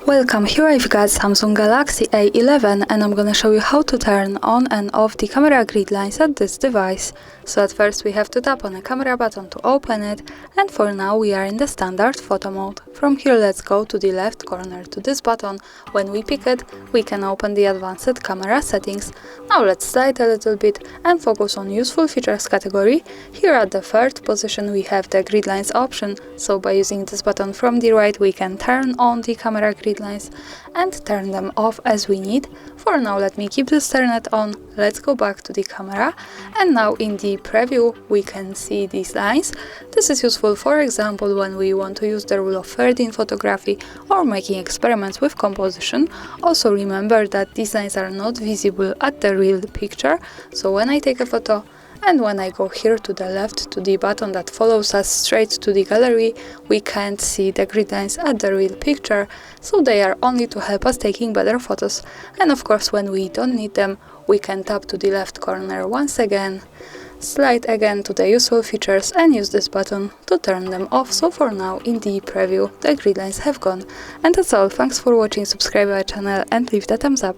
Welcome, here I've got Samsung Galaxy A11 and I'm gonna show you how to turn on and off the camera grid lines at this device. So at first we have to tap on the camera button to open it, and for now we are in the standard photo mode. From here let's go to the left corner to this button. When we pick it, we can open the advanced camera settings. Now let's slide a little bit and focus on useful features category. Here at the third position we have the grid lines option, so by using this button from the right we can turn on the camera grid lines and turn them off as we need. For now let me keep this turned on. Let's go back to the camera, and now in the preview we can see these lines. This is useful for example when we want to use the rule of thirds in photography or making experiments with composition. Also remember that these lines are not visible at the real picture, so when I take a photo and when I go here to the left to the button that follows us straight to the gallery, we can't see the grid lines at the real picture, so they are only to help us taking better photos. And of course when we don't need them, we can tap to the left corner once again, slide again to the useful features and use this button to turn them off. So for now in the preview the grid lines have gone. And that's all, thanks for watching, subscribe our channel and leave the thumbs up.